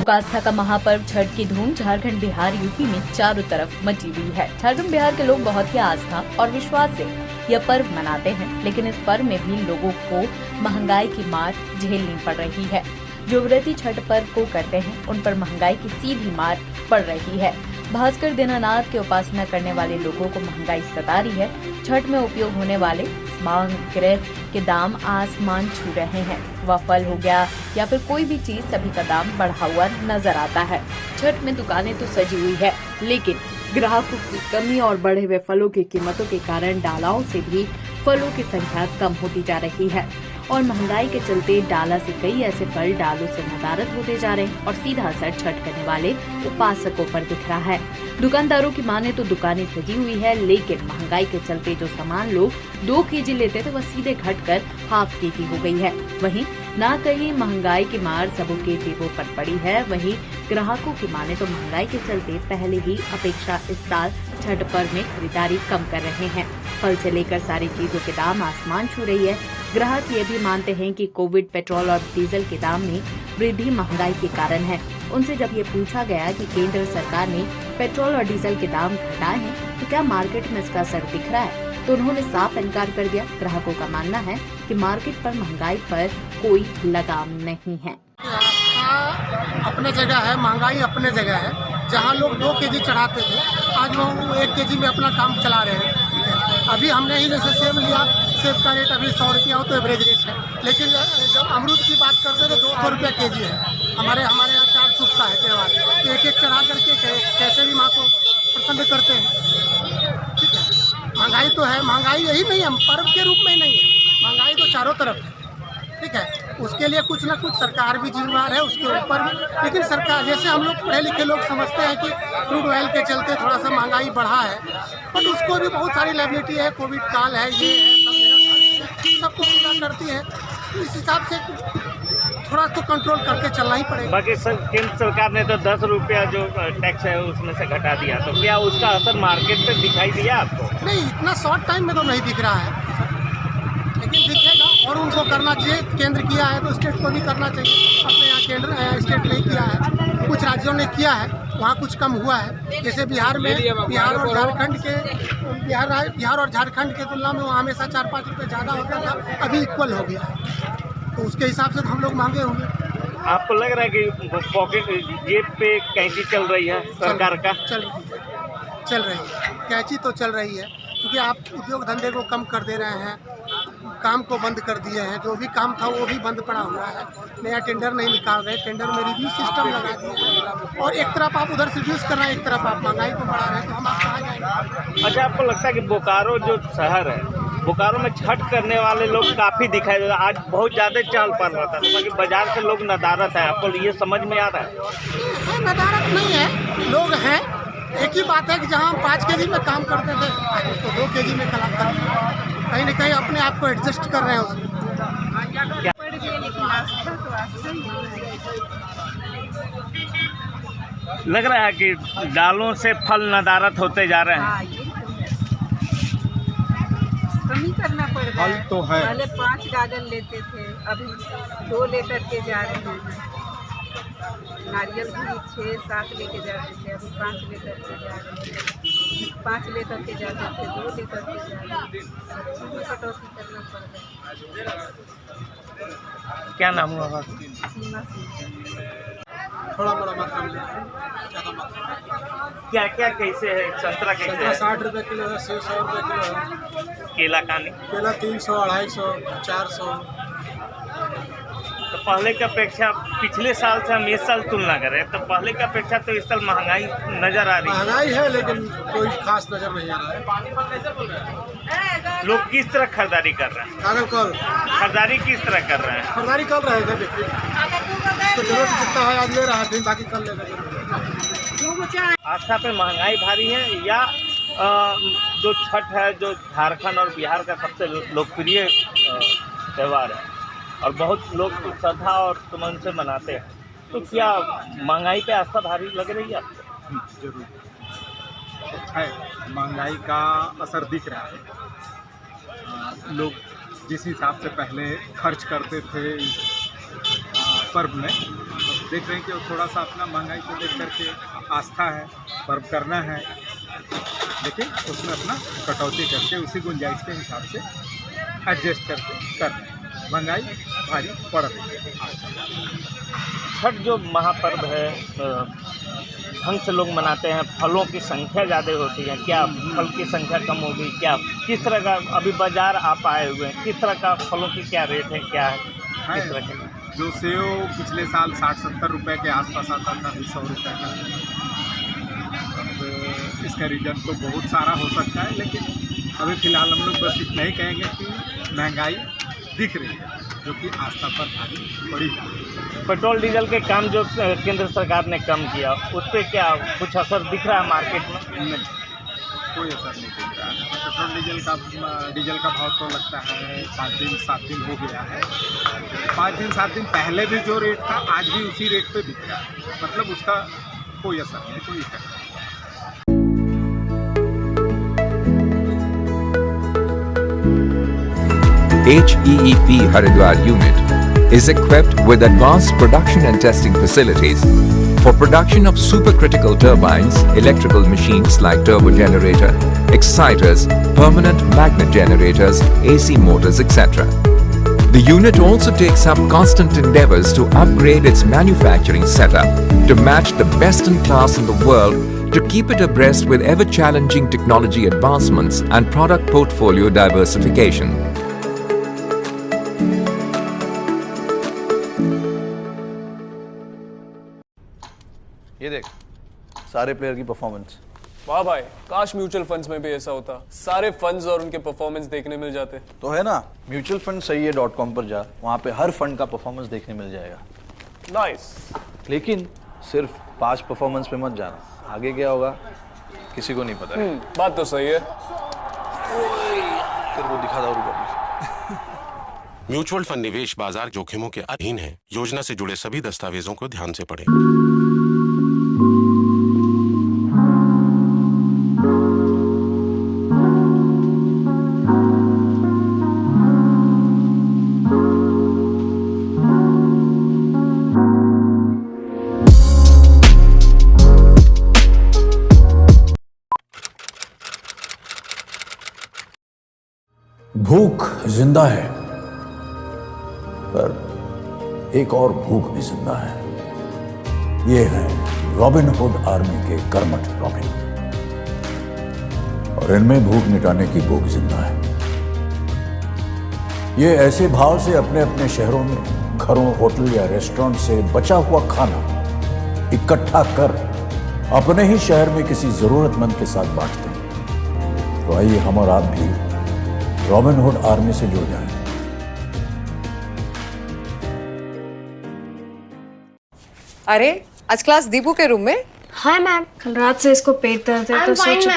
लोक आस्था का महापर्व छठ की धूम झारखंड, बिहार, यूपी में चारों तरफ मची हुई है। झारखंड, बिहार के लोग बहुत ही आस्था और विश्वास से यह पर्व मनाते हैं, लेकिन इस पर्व में भी लोगों को महंगाई की मार झेलनी पड़ रही है। जो व्रती छठ पर्व को करते हैं, उन पर महंगाई की सीधी मार पड़ रही है। भास्कर दीनानाथ की उपासना करने वाले लोगों को महंगाई सता रही है। छठ में उपयोग होने वाले सामग्री के दाम आसमान छू रहे हैं। वह फल हो गया या फिर कोई भी चीज, सभी का दाम बढ़ा हुआ नजर आता है। छठ में दुकानें तो सजी हुई है, लेकिन ग्राहकों की कमी और बढ़े हुए फलों की कीमतों के कारण डालाओं से भी फलों की संख्या कम होती जा रही है और महंगाई के चलते डाला से कई ऐसे फल डालों से नदारद होते जा रहे हैं और सीधा असर छठ करने वाले उपासकों पर दिख रहा है। दुकानदारों की माने तो दुकानें सजी हुई है, लेकिन महंगाई के चलते जो सामान लोग 2 केजी लेते थे वह सीधे घटकर हाफ केजी हो गई है। वहीं ना कहीं महंगाई की मार सबों के जेबों पर पड़ी है, वहीं ग्राहकों की माने तो महंगाई के चलते पहले ही अपेक्षा इस साल छठ पर्व में खरीदारी कम कर रहे हैं। फल से लेकर सारी चीजों के दाम आसमान छू रही है। ग्राहक ये भी मानते हैं कि कोविड, पेट्रोल और डीजल के दाम में वृद्धि महंगाई के कारण है। उनसे जब ये पूछा गया कि केंद्र सरकार ने पेट्रोल और डीजल के दाम घटाए हैं तो क्या मार्केट में इसका असर दिख रहा है, तो उन्होंने साफ इनकार कर दिया। ग्राहकों का मानना है कि मार्केट पर महंगाई पर कोई लगाम नहीं है। अपने जगह है, महंगाई अपने जगह है। जहाँ लोग 2 केजी चढ़ाते थे, आज वो 1 केजी में अपना काम चला रहे हैं। अभी हमने ही जैसे सेब लिया, सेब का रेट अभी 100 रुपया हो तो एवरेज रेट है, लेकिन जब अमरूद की बात करते तो 200 रुपया केजी है। हमारे यहाँ 4 सूखता है त्यौहार, तो एक चढ़ा करके कैसे भी माँ को प्रसन्न करते हैं। ठीक है, महंगाई तो है, महंगाई यही नहीं है, पर्व के रूप में ही नहीं है, महंगाई तो चारों तरफ है। ठीक है, उसके लिए कुछ ना कुछ सरकार भी जिम्मेदार है उसके ऊपर भी। लेकिन सरकार, जैसे हम लोग पढ़े लिखे लोग समझते हैं कि क्रूड ऑयल के चलते थोड़ा सा महंगाई बढ़ा है, बट उसको भी बहुत सारी लायबिलिटी है, कोविड काल है, ये है, सब जगह सबको पूरा करती है। इस हिसाब से थोड़ा तो कंट्रोल करके चलना ही पड़ेगा। बाकी केंद्र सरकार ने तो 10 रुपया जो टैक्स है उसमें से घटा दिया, तो क्या उसका असर मार्केट पे दिखाई दिया आपको? नहीं, इतना शॉर्ट टाइम में तो नहीं दिख रहा है, लेकिन दिखेगा और उनको करना चाहिए। केंद्र किया है तो स्टेट को भी करना चाहिए। अपने यहाँ केंद्र स्टेट नहीं किया है, कुछ राज्यों ने किया है, वहाँ कुछ कम हुआ है। जैसे बिहार में, बिहार और झारखंड के तुलना में वहाँ हमेशा 4-5 रुपये ज़्यादा होता था, अभी इक्वल हो गया है, तो उसके हिसाब से तो हम लोग मांगे होंगे। आपको लग रहा है कि पॉकेट जेब पे कैंची चल रही है सरकार का? चल रही है कैंची तो चल रही है, क्योंकि आप उद्योग धंधे को कम कर दे रहे हैं, काम को बंद कर दिए हैं। जो भी काम था वो भी बंद पड़ा हुआ है, नया टेंडर नहीं निकाल रहे, टेंडर में रिव्यू सिस्टम लगा दिए और एक तरफ आप उधर से रिड्यूस कर रहे हैं, एक तरफ आप महंगाई को बढ़ा रहे हैं, तो हम आप कहाँ जाएंगे? अच्छा, आपको लगता है कि बोकारो जो शहर है, बोकारो में छठ करने वाले लोग काफ़ी दिखाई दे रहे हैं? आज बहुत ज़्यादा चहल पहल रहता है, क्योंकि बाजार से लोग नदारत है। आपको ये समझ में आ रहा है? नदारत नहीं है, लोग हैं। एक ही बात है कि जहाँ हम 5 केजी में काम करते थे, आज उसको 2 केजी में कला कर कहीं न कहीं अपने आप को एडजस्ट कर रहे हैं उसमें। लग रहा है कि दालों से फल नदारत होते जा रहे हैं। कमी करना पड़ रहा है। तो है, पहले 5 गाजर लेते थे, अभी 2 लेकर के जा रहे हैं। नारियल भी 6-7 लेके जाते थे, अभी 5 लेकर के जा रहे हैं। 5 लेकर के जाते थे, 2 लेकर के जा रहे हैं। सब चीज़ में कटौती करना पड़ रहा है। क्या नाम हुआ? सीमा सिंह। थोड़ा बड़ा मात्रा में, ज़्यादा मात्रा में। क्या क्या कैसे है? संतरा कैसे है? 60 रुपये किलो है, सेब 100 रुपये किलो है, केला कानी? केला 300, 250, 400। तो पहले की अपेक्षा पिछले साल से हम इस साल तुलना करें तो पहले की अपेक्षा तो इस साल महंगाई नज़र आ रही है। महंगाई है, लेकिन कोई खास नज़र नहीं आ रहा है। लोग किस तरह खरीदारी कर रहे हैं? खरीदारी किस तरह कर रहे हैं? खरीदारी कर रहे हैं, देखिए तो जरूरत जितना है आज ले रहा है, फिर बाकी कर लेगा। आस्था पे महंगाई भारी है या जो छठ है, जो झारखंड और बिहार का सबसे लोकप्रिय त्यौहार है और बहुत लोग श्रद्धा और सुमन से मनाते हैं, तो क्या महंगाई पे आस्था भारी लग रही है आपको? जरूर है, महंगाई का असर दिख रहा है। लोग जिस हिसाब से पहले खर्च करते थे पर्व में, देख रहे हैं कि थोड़ा सा अपना महंगाई को देख करके आस्था है, पर्व करना है, लेकिन उसमें अपना कटौती करके उसी गुंजाइश के हिसाब से एडजस्ट करके करना है। महंगाई भारी पड़ रही है। छठ जो महापर्व है ढंग से लोग मनाते हैं, फलों की संख्या ज़्यादा होती है, क्या फल की संख्या कम हो गई, क्या किस तरह का अभी बाजार आप आए हुए हैं, किस तरह का फलों की क्या रेट है, क्या है किस तरह का? जो सेव पिछले साल 60-70 रुपए के आसपास आता था, अभी 100 रुपये का। अब इसका रीज़न तो बहुत सारा हो सकता है, लेकिन अभी फ़िलहाल हम लोग बस इतना ही कहेंगे कि महंगाई दिख रही है, जो कि आस्था पर भारी पड़ी है। पेट्रोल डीजल के काम जो केंद्र सरकार ने कम किया, उस पर क्या कुछ असर दिख रहा है मार्केट में? नहीं, कोई असर नहीं दिख रहा है। पेट्रोल डीजल का भाव तो लगता है 5-7 दिन हो गया है। 5-7 दिन पहले भी जो रेट था, आज भी उसी रेट पे बिक रहा है। मतलब उसका कोई असर नहीं, कोई इफेक्ट नहीं। HEEP Haridwar unit is equipped with advanced production and testing facilities for production of supercritical turbines, electrical machines like turbo generator, exciters, permanent magnet generators, AC motors, etc. The unit also takes up constant endeavors to upgrade its manufacturing setup to match the best in class in the world, to keep it abreast with ever-challenging technology advancements and product portfolio diversification. ये देख सारे player की performance. वाह भाई, काश mutual funds में भी ऐसा होता, सारे फंड्स और उनके परफॉर्मेंस देखने मिल जाते। तो है ना, म्यूचुअल फंड सही है .com पर जा, वहाँ पे हर फंड का परफॉर्मेंस देखने मिल जाएगा। नाइस। लेकिन सिर्फ पास्ट परफॉर्मेंस पे मत जाना, आगे क्या होगा किसी को नहीं पता है। बात तो सही है। तेरे को दिखा था म्यूचुअल फंड निवेश बाजार जोखिमों के अधीन है। योजना से जुड़े सभी दस्तावेजों को ध्यान से पढ़ें। भूख जिंदा है, पर एक और भूख भी जिंदा है। ये है रॉबिन हुड आर्मी के कर्मठ रॉबिन, और इनमें भूख मिटाने की भूख जिंदा है। ये ऐसे भाव से अपने अपने शहरों में घरों, होटल या रेस्टोरेंट से बचा हुआ खाना इकट्ठा कर अपने ही शहर में किसी जरूरतमंद के साथ बांटते हैं। तो आइए हम और आप भी रॉबिन हुड आर्मी से जुड़ जाएं। अरे आज क्लास दीपू के रूम में? हाय मैम, कल रात से इसको पेट दर्द है तो सोच।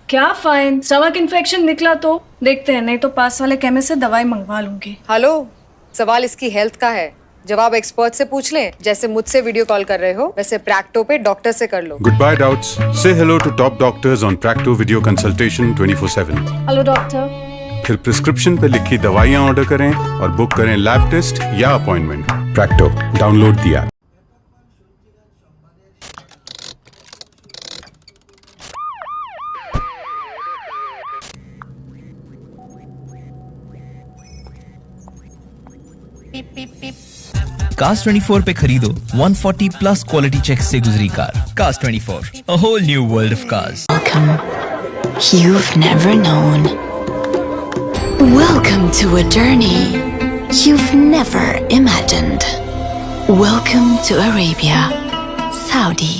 क्या फाइन? स्टमक इन्फेक्शन निकला तो देखते हैं, नहीं तो पास वाले केमिस्ट से दवाई मंगवा लूंगी। हेलो, सवाल इसकी हेल्थ का है, जवाब एक्सपर्ट से पूछ लें। जैसे मुझसे वीडियो कॉल कर रहे हो, वैसे प्रैक्टो पे डॉक्टर से कर लो। Goodbye doubts. Say hello to top doctors on Practo video consultation 24/7. Hello doctor. फिर प्रिस्क्रिप्शन पे लिखी दवाइयाँ ऑर्डर करें और बुक करें लैब टेस्ट या appointment. Practo, download the app. Cars 24 पे खरीदो 140 प्लस क्वालिटी चेक से गुजरी car. Cars 24, a whole new world of cars. Welcome. You've never known. Welcome to a journey you've never imagined. Welcome to Arabia, Saudi.